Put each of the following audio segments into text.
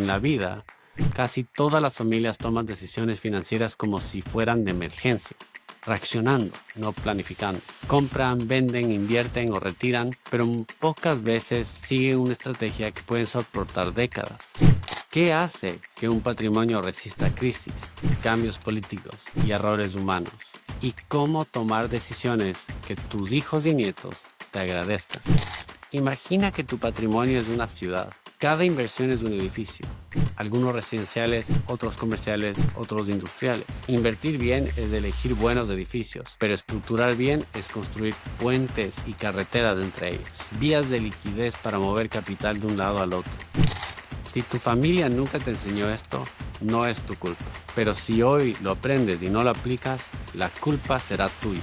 en la vida, casi todas las familias toman decisiones financieras como si fueran de emergencia, reaccionando, no planificando. Compran, venden, invierten o retiran, pero pocas veces siguen una estrategia que pueden soportar décadas. ¿Qué hace que un patrimonio resista crisis, cambios políticos y errores humanos? ¿Y cómo tomar decisiones que tus hijos y nietos te agradezcan? Imagina que tu patrimonio es una ciudad. Cada inversión es un edificio. Algunos residenciales, otros comerciales, otros industriales. Invertir bien es elegir buenos edificios, pero estructurar bien es construir puentes y carreteras entre ellos. Vías de liquidez para mover capital de un lado al otro. Si tu familia nunca te enseñó esto, no es tu culpa. Pero si hoy lo aprendes y no lo aplicas, la culpa será tuya.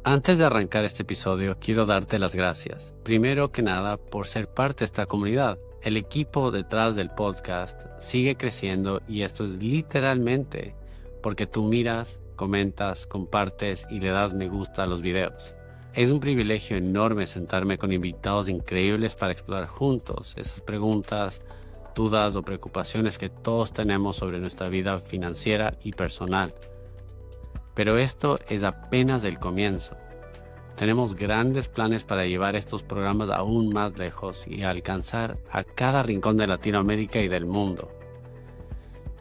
Antes de arrancar este episodio, quiero darte las gracias. Primero que nada, por ser parte de esta comunidad. El equipo detrás del podcast sigue creciendo y esto es literalmente porque tú miras, comentas, compartes y le das me gusta a los videos. Es un privilegio enorme sentarme con invitados increíbles para explorar juntos esas preguntas, dudas o preocupaciones que todos tenemos sobre nuestra vida financiera y personal. Pero esto es apenas el comienzo. Tenemos grandes planes para llevar estos programas aún más lejos y alcanzar a cada rincón de Latinoamérica y del mundo.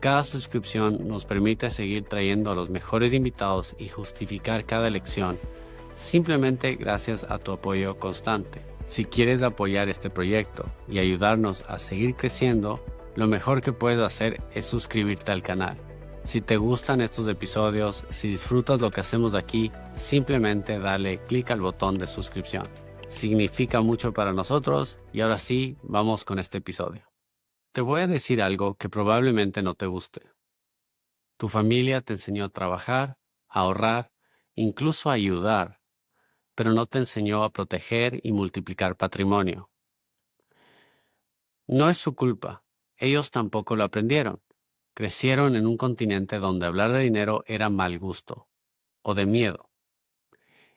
Cada suscripción nos permite seguir trayendo a los mejores invitados y justificar cada elección, simplemente gracias a tu apoyo constante. Si quieres apoyar este proyecto y ayudarnos a seguir creciendo, lo mejor que puedes hacer es suscribirte al canal. Si te gustan estos episodios, si disfrutas lo que hacemos aquí, simplemente dale clic al botón de suscripción. Significa mucho para nosotros y ahora sí, vamos con este episodio. Te voy a decir algo que probablemente no te guste. Tu familia te enseñó a trabajar, a ahorrar, incluso a ayudar, pero no te enseñó a proteger y multiplicar patrimonio. No es su culpa, ellos tampoco lo aprendieron. Crecieron en un continente donde hablar de dinero era mal gusto o de miedo.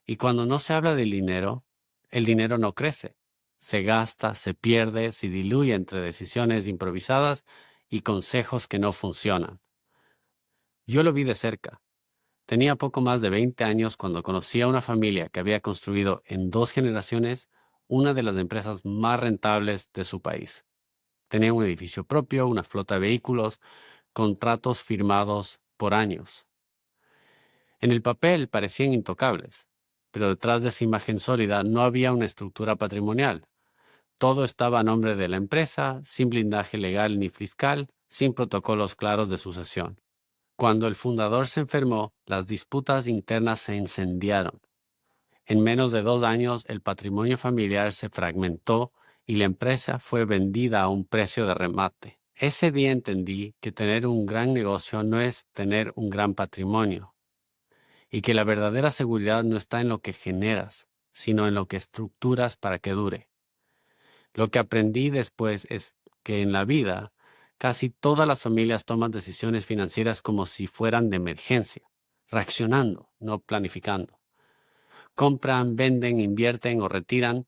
Y cuando no se habla del dinero, el dinero no crece. Se gasta, se pierde, se diluye entre decisiones improvisadas y consejos que no funcionan. Yo lo vi de cerca. Tenía poco más de 20 años cuando conocí a una familia que había construido en 2 generaciones una de las empresas más rentables de su país. Tenía un edificio propio, una flota de vehículos, contratos firmados por años. En el papel parecían intocables, pero detrás de esa imagen sólida no había una estructura patrimonial. Todo estaba a nombre de la empresa, sin blindaje legal ni fiscal, sin protocolos claros de sucesión. Cuando el fundador se enfermó, las disputas internas se incendiaron. En menos de 2 años, el patrimonio familiar se fragmentó y la empresa fue vendida a un precio de remate. Ese día entendí que tener un gran negocio no es tener un gran patrimonio y que la verdadera seguridad no está en lo que generas, sino en lo que estructuras para que dure. Lo que aprendí después es que en la vida casi todas las familias toman decisiones financieras como si fueran de emergencia, reaccionando, no planificando. Compran, venden, invierten o retiran,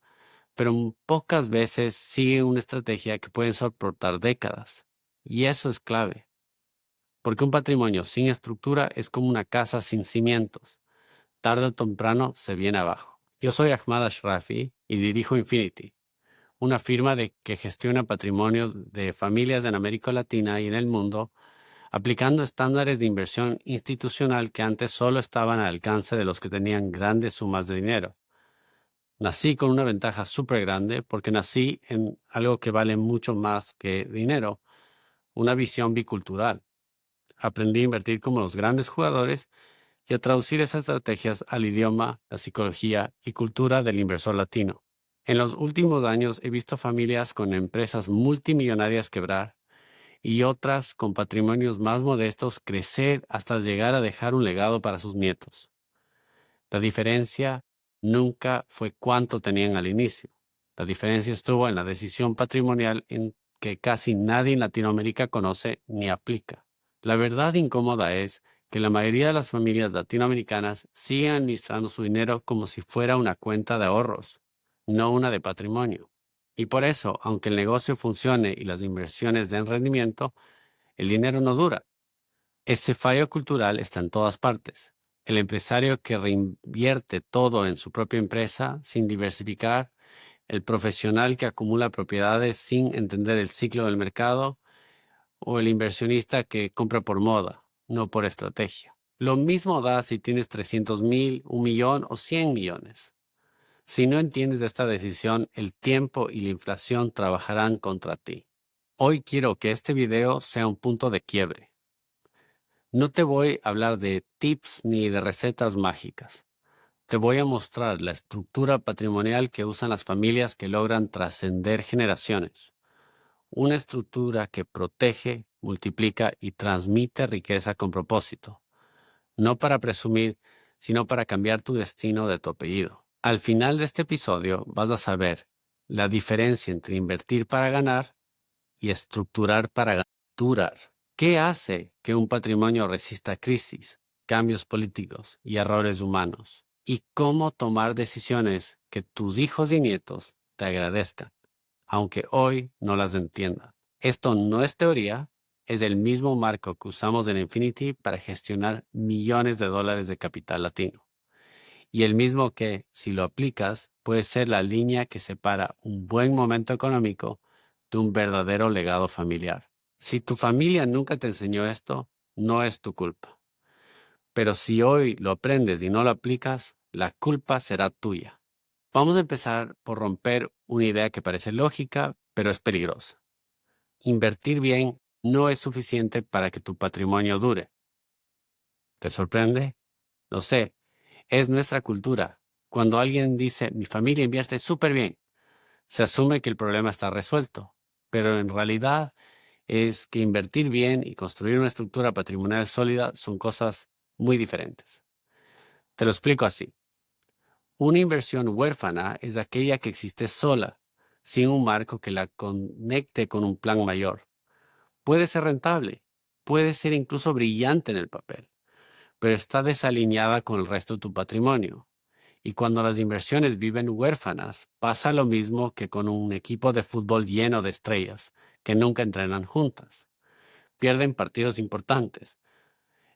pero pocas veces siguen una estrategia que pueden soportar décadas. Y eso es clave, porque un patrimonio sin estructura es como una casa sin cimientos. Tarde o temprano se viene abajo. Yo soy Ahmad Ashrafi y dirijo Infinity, una firma que gestiona patrimonio de familias en América Latina y en el mundo, aplicando estándares de inversión institucional que antes solo estaban al alcance de los que tenían grandes sumas de dinero. Nací con una ventaja súper grande porque nací en algo que vale mucho más que dinero, una visión bicultural. Aprendí a invertir como los grandes jugadores y a traducir esas estrategias al idioma, la psicología y cultura del inversor latino. En los últimos años he visto familias con empresas multimillonarias quebrar y otras con patrimonios más modestos crecer hasta llegar a dejar un legado para sus nietos. La diferencia nunca fue cuánto tenían al inicio. La diferencia estuvo en la decisión patrimonial en que casi nadie en Latinoamérica conoce ni aplica. La verdad incómoda es que la mayoría de las familias latinoamericanas siguen administrando su dinero como si fuera una cuenta de ahorros, no una de patrimonio. Y por eso, aunque el negocio funcione y las inversiones den rendimiento, el dinero no dura. Ese fallo cultural está en todas partes. El empresario que reinvierte todo en su propia empresa sin diversificar, el profesional que acumula propiedades sin entender el ciclo del mercado, o el inversionista que compra por moda, no por estrategia. Lo mismo da si tienes 300,000, 1,000,000 o 100 millones. Si no entiendes esta decisión, el tiempo y la inflación trabajarán contra ti. Hoy quiero que este video sea un punto de quiebre. No te voy a hablar de tips ni de recetas mágicas. Te voy a mostrar la estructura patrimonial que usan las familias que logran trascender generaciones. Una estructura que protege, multiplica y transmite riqueza con propósito. No para presumir, sino para cambiar tu destino de tu apellido. Al final de este episodio vas a saber la diferencia entre invertir para ganar y estructurar para durar. ¿Qué hace que un patrimonio resista crisis, cambios políticos y errores humanos? Y cómo tomar decisiones que tus hijos y nietos te agradezcan, aunque hoy no las entiendan. Esto no es teoría, es el mismo marco que usamos en Infinity para gestionar millones de dólares de capital latino. Y el mismo que, si lo aplicas, puede ser la línea que separa un buen momento económico de un verdadero legado familiar. Si tu familia nunca te enseñó esto, no es tu culpa. Pero si hoy lo aprendes y no lo aplicas, la culpa será tuya. Vamos a empezar por romper una idea que parece lógica, pero es peligrosa. Invertir bien no es suficiente para que tu patrimonio dure. ¿Te sorprende? Lo sé, es nuestra cultura. Cuando alguien dice, mi familia invierte súper bien, se asume que el problema está resuelto, pero en realidad es que invertir bien y construir una estructura patrimonial sólida son cosas muy diferentes. Te lo explico así. Una inversión huérfana es aquella que existe sola, sin un marco que la conecte con un plan mayor. Puede ser rentable, puede ser incluso brillante en el papel, pero está desalineada con el resto de tu patrimonio. Y cuando las inversiones viven huérfanas, pasa lo mismo que con un equipo de fútbol lleno de estrellas que nunca entrenan juntas. Pierden partidos importantes.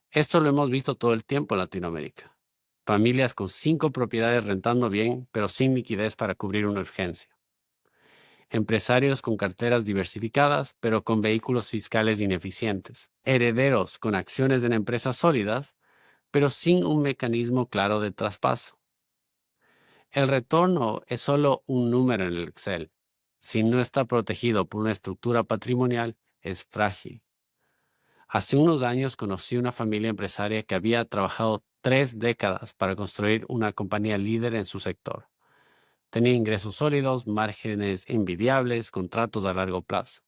Esto lo hemos visto todo el tiempo en Latinoamérica. Familias con 5 propiedades rentando bien, pero sin liquidez para cubrir una urgencia. Empresarios con carteras diversificadas, pero con vehículos fiscales ineficientes. Herederos con acciones en empresas sólidas, pero sin un mecanismo claro de traspaso. El retorno es solo un número en el Excel. Si no está protegido por una estructura patrimonial, es frágil. Hace unos años conocí una familia empresaria que había trabajado 3 décadas para construir una compañía líder en su sector. Tenía ingresos sólidos, márgenes envidiables, contratos a largo plazo.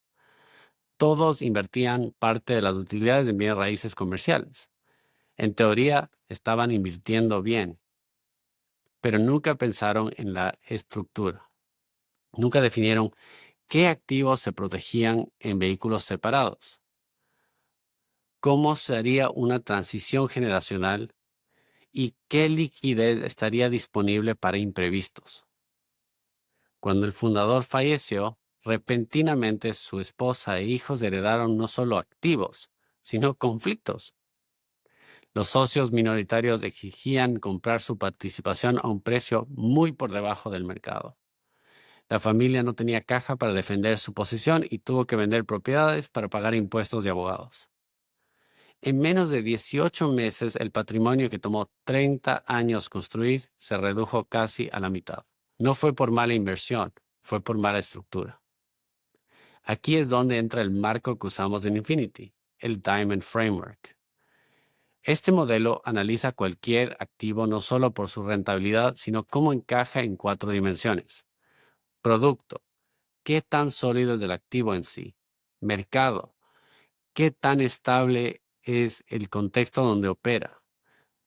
Todos invertían parte de las utilidades en bienes raíces comerciales. En teoría, estaban invirtiendo bien, pero nunca pensaron en la estructura. Nunca definieron qué activos se protegían en vehículos separados. ¿Cómo sería una transición generacional y qué liquidez estaría disponible para imprevistos? Cuando el fundador falleció, repentinamente su esposa e hijos heredaron no solo activos, sino conflictos. Los socios minoritarios exigían comprar su participación a un precio muy por debajo del mercado. La familia no tenía caja para defender su posición y tuvo que vender propiedades para pagar impuestos y abogados. En menos de 18 meses, el patrimonio que tomó 30 años construir se redujo casi a la mitad. No fue por mala inversión, fue por mala estructura. Aquí es donde entra el marco que usamos en Infinity, el Diamond Framework. Este modelo analiza cualquier activo no solo por su rentabilidad, sino cómo encaja en 4 dimensiones. Producto, qué tan sólido es el activo en sí. Mercado, qué tan estable es el contexto donde opera.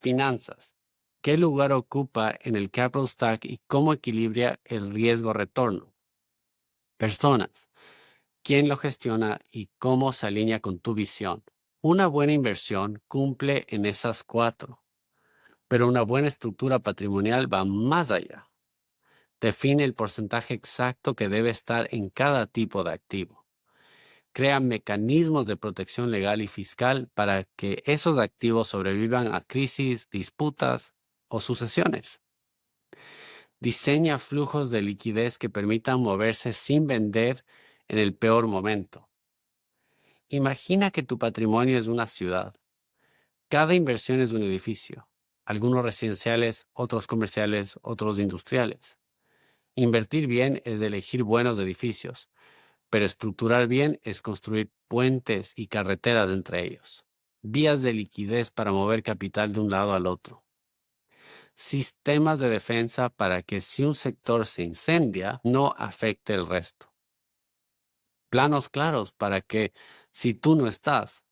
Finanzas, qué lugar ocupa en el capital stack y cómo equilibra el riesgo-retorno. Personas, quién lo gestiona y cómo se alinea con tu visión. Una buena inversión cumple en esas 4, pero una buena estructura patrimonial va más allá. Define el porcentaje exacto que debe estar en cada tipo de activo. Crea mecanismos de protección legal y fiscal para que esos activos sobrevivan a crisis, disputas o sucesiones. Diseña flujos de liquidez que permitan moverse sin vender en el peor momento. Imagina que tu patrimonio es una ciudad. Cada inversión es un edificio, algunos residenciales, otros comerciales, otros industriales. Invertir bien es elegir buenos edificios, pero estructurar bien es construir puentes y carreteras entre ellos, vías de liquidez para mover capital de un lado al otro, sistemas de defensa para que si un sector se incendia, no afecte el resto, planos claros para que si tú no estás,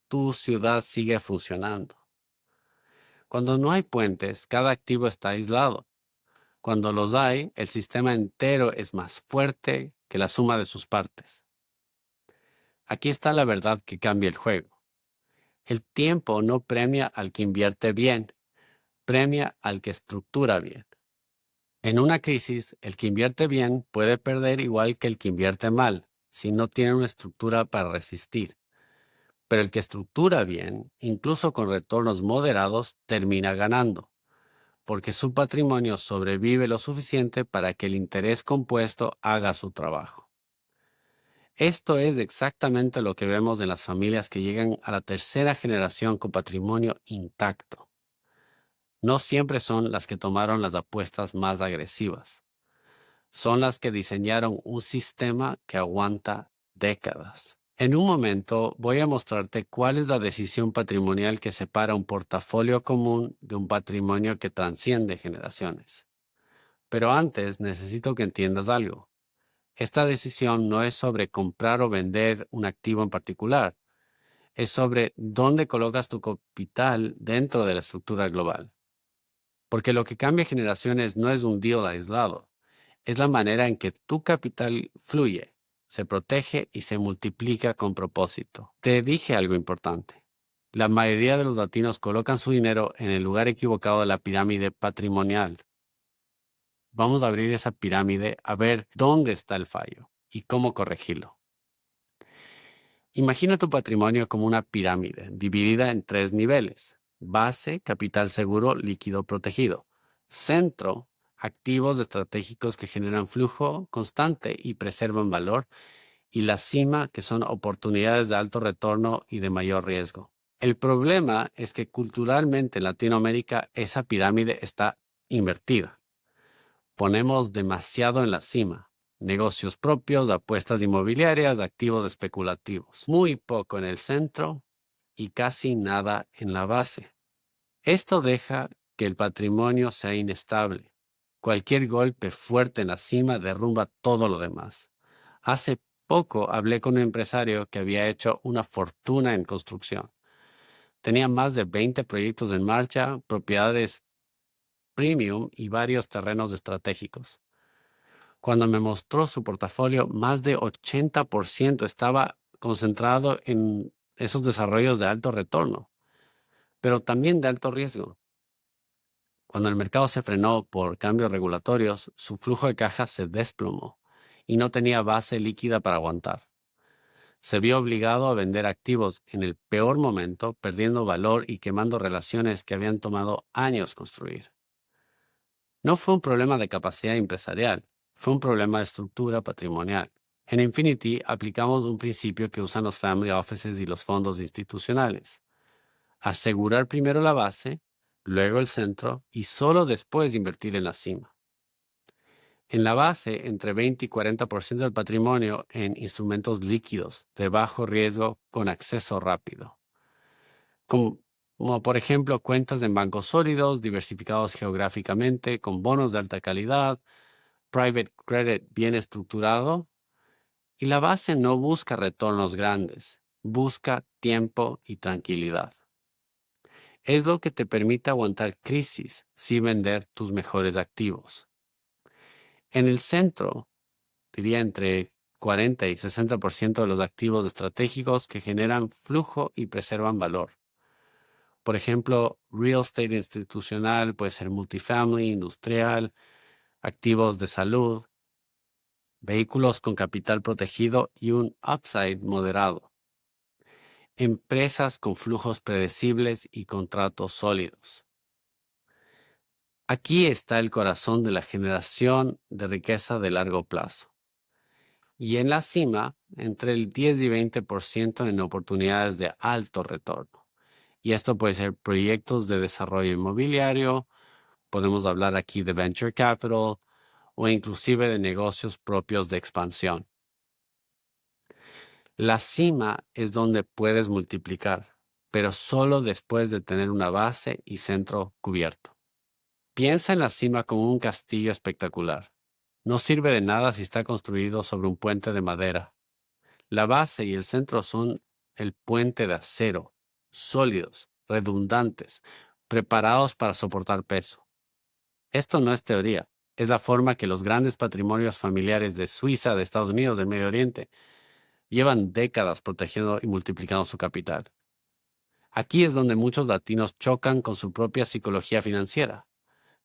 tu ciudad sigue funcionando. Cuando no hay puentes, cada activo está aislado. Cuando los hay, el sistema entero es más fuerte que la suma de sus partes. Aquí está la verdad que cambia el juego. El tiempo no premia al que invierte bien, premia al que estructura bien. En una crisis, el que invierte bien puede perder igual que el que invierte mal, si no tiene una estructura para resistir. Pero el que estructura bien, incluso con retornos moderados, termina ganando, porque su patrimonio sobrevive lo suficiente para que el interés compuesto haga su trabajo. Esto es exactamente lo que vemos en las familias que llegan a la tercera generación con patrimonio intacto. No siempre son las que tomaron las apuestas más agresivas. Son las que diseñaron un sistema que aguanta décadas. En un momento voy a mostrarte cuál es la decisión patrimonial que separa un portafolio común de un patrimonio que transciende generaciones. Pero antes necesito que entiendas algo. Esta decisión no es sobre comprar o vender un activo en particular, es sobre dónde colocas tu capital dentro de la estructura global. Porque lo que cambia generaciones no es un deal aislado, es la manera en que tu capital fluye, se protege y se multiplica con propósito. Te dije algo importante. La mayoría de los latinos colocan su dinero en el lugar equivocado de la pirámide patrimonial. Vamos a abrir esa pirámide a ver dónde está el fallo y cómo corregirlo. Imagina tu patrimonio como una pirámide dividida en 3 niveles: base, capital seguro, líquido protegido; centro, activos estratégicos que generan flujo constante y preservan valor; y la cima, que son oportunidades de alto retorno y de mayor riesgo. El problema es que culturalmente en Latinoamérica esa pirámide está invertida. Ponemos demasiado en la cima: negocios propios, apuestas inmobiliarias, activos especulativos. Muy poco en el centro y casi nada en la base. Esto deja que el patrimonio sea inestable. Cualquier golpe fuerte en la cima derrumba todo lo demás. Hace poco hablé con un empresario que había hecho una fortuna en construcción. Tenía más de 20 proyectos en marcha, propiedades premium y varios terrenos estratégicos. Cuando me mostró su portafolio, más de 80% estaba concentrado en esos desarrollos de alto retorno, pero también de alto riesgo. Cuando el mercado se frenó por cambios regulatorios, su flujo de caja se desplomó y no tenía base líquida para aguantar. Se vio obligado a vender activos en el peor momento, perdiendo valor y quemando relaciones que habían tomado años construir. No fue un problema de capacidad empresarial, fue un problema de estructura patrimonial. En Infinity aplicamos un principio que usan los family offices y los fondos institucionales: asegurar primero la base, luego el centro y solo después invertir en la cima. En la base, entre 20 y 40% del patrimonio en instrumentos líquidos de bajo riesgo con acceso rápido, como, como por ejemplo cuentas en bancos sólidos, diversificados geográficamente, con bonos de alta calidad, private credit bien estructurado. Y la base no busca retornos grandes, busca tiempo y tranquilidad. Es lo que te permite aguantar crisis sin vender tus mejores activos. En el centro, diría entre 40 y 60% de los activos estratégicos que generan flujo y preservan valor. Por ejemplo, real estate institucional, puede ser multifamily, industrial, activos de salud, vehículos con capital protegido y un upside moderado, empresas con flujos predecibles y contratos sólidos. Aquí está el corazón de la generación de riqueza de largo plazo. Y en la cima, entre el 10 y 20% en oportunidades de alto retorno. Y esto puede ser proyectos de desarrollo inmobiliario, podemos hablar aquí de venture capital o inclusive de negocios propios de expansión. La cima es donde puedes multiplicar, pero solo después de tener una base y centro cubierto. Piensa en la cima como un castillo espectacular. No sirve de nada si está construido sobre un puente de madera. La base y el centro son el puente de acero, sólidos, redundantes, preparados para soportar peso. Esto no es teoría, es la forma que los grandes patrimonios familiares de Suiza, de Estados Unidos, del Medio Oriente, llevan décadas protegiendo y multiplicando su capital. Aquí es donde muchos latinos chocan con su propia psicología financiera.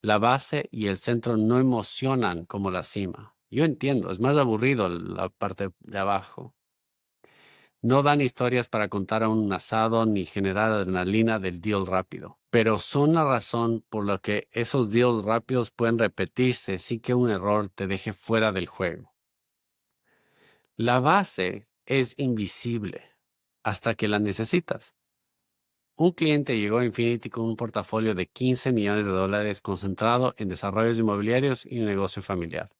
La base y el centro no emocionan como la cima. Yo entiendo, es más aburrido la parte de abajo. No dan historias para contar a un asado ni generar adrenalina del deal rápido. Pero son la razón por la que esos deals rápidos pueden repetirse sin que un error te deje fuera del juego. La base es invisible hasta que la necesitas. Un cliente llegó a Infinity con un portafolio de $15 millones concentrado en desarrollos inmobiliarios y un negocio familiar.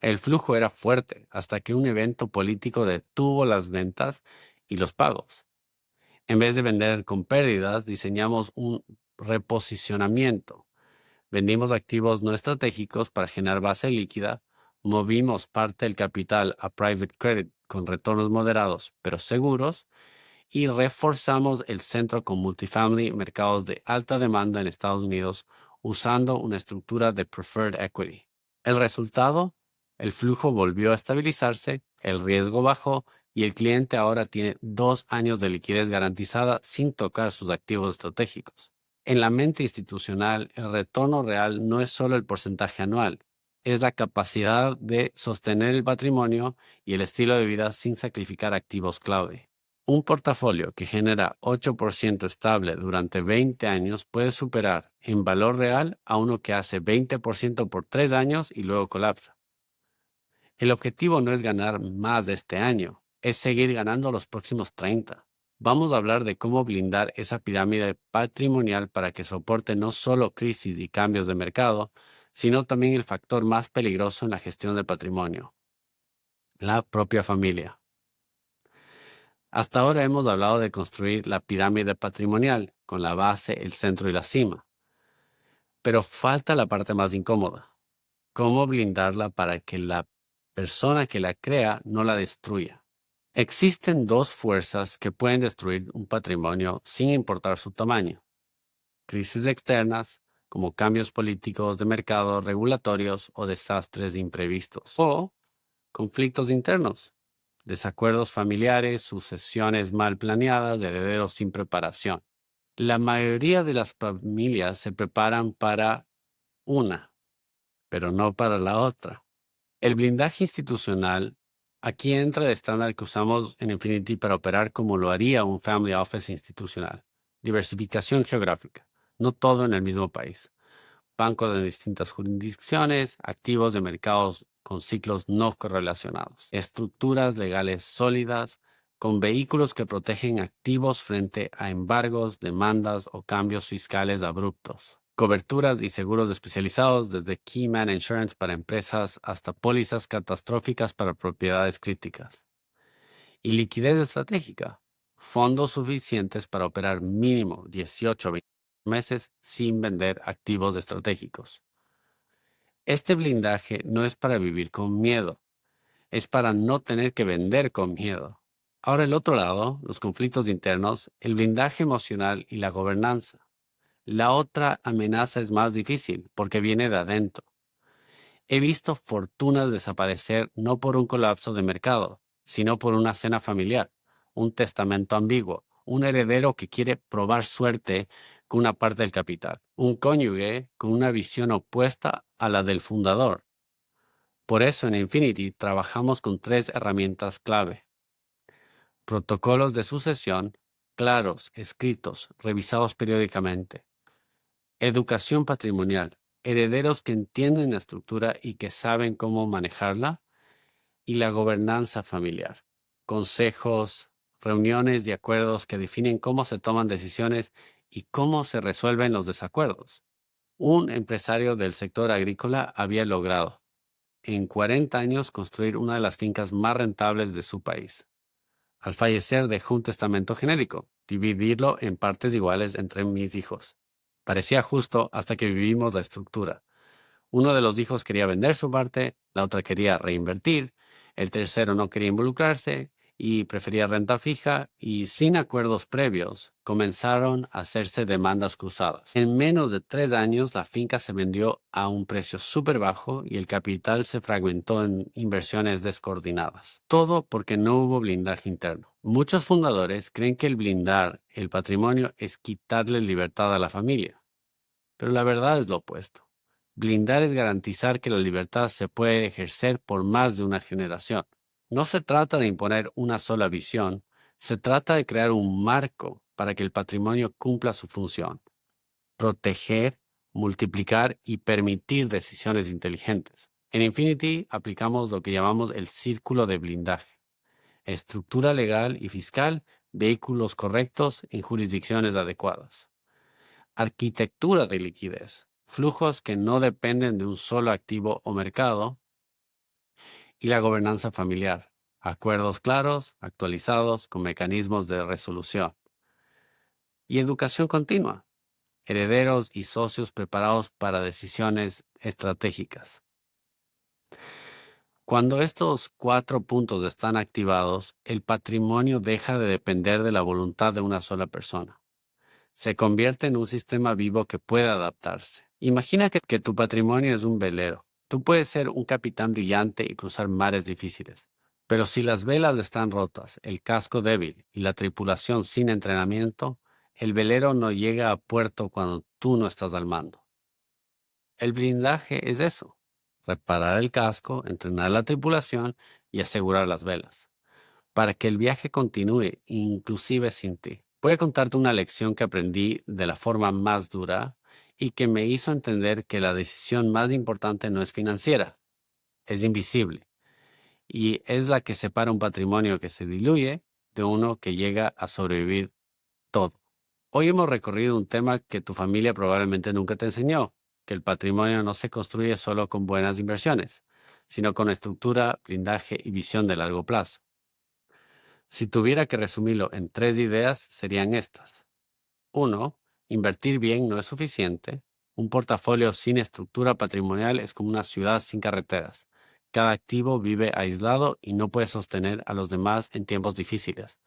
El flujo era fuerte hasta que un evento político detuvo las ventas y los pagos. En vez de vender con pérdidas, diseñamos un reposicionamiento. Vendimos activos no estratégicos para generar base líquida, movimos parte del capital a private credit con retornos moderados pero seguros y reforzamos el centro con multifamily mercados de alta demanda en Estados Unidos usando una estructura de preferred equity. El resultado, el flujo volvió a estabilizarse, el riesgo bajó y el cliente ahora tiene 2 años de liquidez garantizada sin tocar sus activos estratégicos. En la mente institucional, el retorno real no es solo el porcentaje anual, es la capacidad de sostener el patrimonio y el estilo de vida sin sacrificar activos clave. Un portafolio que genera 8% estable durante 20 años puede superar en valor real a uno que hace 20% por 3 años y luego colapsa. El objetivo no es ganar más de este año, es seguir ganando los próximos 30. Vamos a hablar de cómo blindar esa pirámide patrimonial para que soporte no solo crisis y cambios de mercado, sino también el factor más peligroso en la gestión del patrimonio, la propia familia. Hasta ahora hemos hablado de construir la pirámide patrimonial, con la base, el centro y la cima. Pero falta la parte más incómoda. ¿Cómo blindarla para que la persona que la crea no la destruya? Existen dos fuerzas que pueden destruir un patrimonio sin importar su tamaño. Crisis externas, como cambios políticos de mercado, regulatorios o desastres imprevistos. O conflictos internos, desacuerdos familiares, sucesiones mal planeadas, herederos sin preparación. La mayoría de las familias se preparan para una, pero no para la otra. El blindaje institucional, aquí entra el estándar que usamos en Infinity para operar como lo haría un family office institucional. Diversificación geográfica, no todo en el mismo país. Bancos de distintas jurisdicciones, activos de mercados con ciclos no correlacionados, estructuras legales sólidas, con vehículos que protegen activos frente a embargos, demandas o cambios fiscales abruptos. Coberturas y seguros especializados desde Key Man Insurance para empresas hasta pólizas catastróficas para propiedades críticas. Y liquidez estratégica. Fondos suficientes para operar mínimo 18 meses sin vender activos estratégicos. Este blindaje no es para vivir con miedo, es para no tener que vender con miedo. Ahora el otro lado, los conflictos internos, el blindaje emocional y la gobernanza. La otra amenaza es más difícil porque viene de adentro. He visto fortunas desaparecer no por un colapso de mercado, sino por una cena familiar, un testamento ambiguo, un heredero que quiere probar suerte con una parte del capital. Un cónyuge con una visión opuesta a la del fundador. Por eso en Infinity trabajamos con 3 herramientas clave. Protocolos de sucesión, claros, escritos, revisados periódicamente. Educación patrimonial, herederos que entienden la estructura y que saben cómo manejarla. Y la gobernanza familiar, consejos, reuniones y acuerdos que definen cómo se toman decisiones y cómo se resuelven los desacuerdos. Un empresario del sector agrícola había logrado, en 40 años, construir una de las fincas más rentables de su país. Al fallecer dejó un testamento genérico, dividirlo en partes iguales entre mis hijos. Parecía justo hasta que vivimos la estructura. Uno de los hijos quería vender su parte, la otra quería reinvertir, el tercero no quería involucrarse y prefería renta fija, y sin acuerdos previos comenzaron a hacerse demandas cruzadas. En menos de 3 años la finca se vendió a un precio súper bajo y el capital se fragmentó en inversiones descoordinadas. Todo porque no hubo blindaje interno. Muchos fundadores creen que el blindar el patrimonio es quitarle libertad a la familia, pero la verdad es lo opuesto. Blindar es garantizar que la libertad se puede ejercer por más de una generación. No se trata de imponer una sola visión, se trata de crear un marco para que el patrimonio cumpla su función: proteger, multiplicar y permitir decisiones inteligentes. En Infinity aplicamos lo que llamamos el círculo de blindaje: estructura legal y fiscal, vehículos correctos en jurisdicciones adecuadas. Arquitectura de liquidez, flujos que no dependen de un solo activo o mercado. Y la gobernanza familiar, acuerdos claros, actualizados, con mecanismos de resolución. Y educación continua, herederos y socios preparados para decisiones estratégicas. Cuando estos 4 puntos están activados, el patrimonio deja de depender de la voluntad de una sola persona. Se convierte en un sistema vivo que puede adaptarse. Imagina que tu patrimonio es un velero. Tú puedes ser un capitán brillante y cruzar mares difíciles. Pero si las velas están rotas, el casco débil y la tripulación sin entrenamiento, el velero no llega a puerto cuando tú no estás al mando. El blindaje es eso: reparar el casco, entrenar la tripulación y asegurar las velas, para que el viaje continúe, inclusive sin ti. Voy a contarte una lección que aprendí de la forma más dura y que me hizo entender que la decisión más importante no es financiera, es invisible, y es la que separa un patrimonio que se diluye de uno que llega a sobrevivir todo. Hoy hemos recorrido un tema que tu familia probablemente nunca te enseñó: que el patrimonio no se construye solo con buenas inversiones, sino con estructura, blindaje y visión de largo plazo. Si tuviera que resumirlo en 3 ideas, serían estas. 1. Invertir bien no es suficiente. Un portafolio sin estructura patrimonial es como una ciudad sin carreteras. Cada activo vive aislado y no puede sostener a los demás en tiempos difíciles.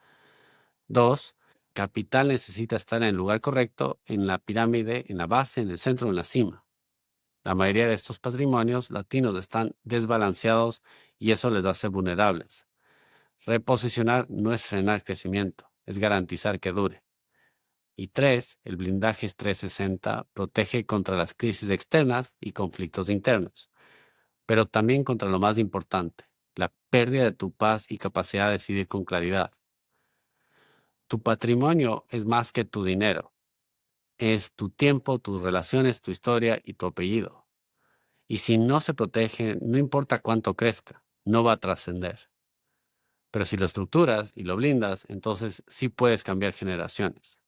2. Capital necesita estar en el lugar correcto, en la pirámide, en la base, en el centro, en la cima. La mayoría de estos patrimonios latinos están desbalanceados y eso les hace vulnerables. Reposicionar no es frenar crecimiento, es garantizar que dure. Y 3. El blindaje es 360, protege contra las crisis externas y conflictos internos, pero también contra lo más importante: la pérdida de tu paz y capacidad de decidir con claridad. Tu patrimonio es más que tu dinero, es tu tiempo, tus relaciones, tu historia y tu apellido. Y si no se protege, no importa cuánto crezca, no va a trascender. Pero si lo estructuras y lo blindas, entonces sí puedes cambiar generaciones.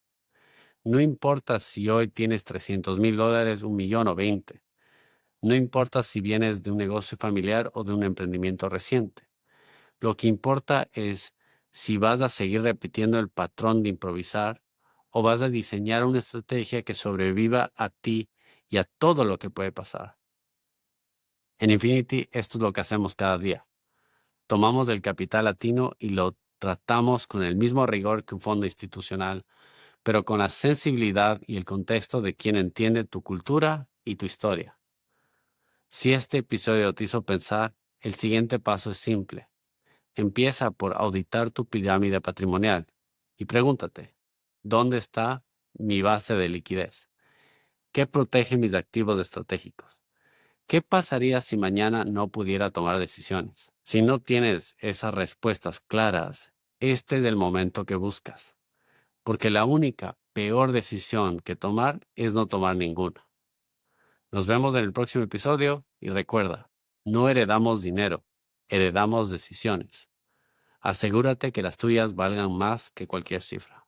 No importa si hoy tienes $300,000, 1,000,000 o 20. No importa si vienes de un negocio familiar o de un emprendimiento reciente. Lo que importa es si vas a seguir repitiendo el patrón de improvisar o vas a diseñar una estrategia que sobreviva a ti y a todo lo que puede pasar. En Infinity, esto es lo que hacemos cada día. Tomamos el capital latino y lo tratamos con el mismo rigor que un fondo institucional, pero con la sensibilidad y el contexto de quien entiende tu cultura y tu historia. Si este episodio te hizo pensar, el siguiente paso es simple. Empieza por auditar tu pirámide patrimonial y pregúntate: ¿dónde está mi base de liquidez? ¿Qué protege mis activos estratégicos? ¿Qué pasaría si mañana no pudiera tomar decisiones? Si no tienes esas respuestas claras, este es el momento que buscas, porque la única peor decisión que tomar es no tomar ninguna. Nos vemos en el próximo episodio y recuerda, no heredamos dinero, heredamos decisiones. Asegúrate que las tuyas valgan más que cualquier cifra.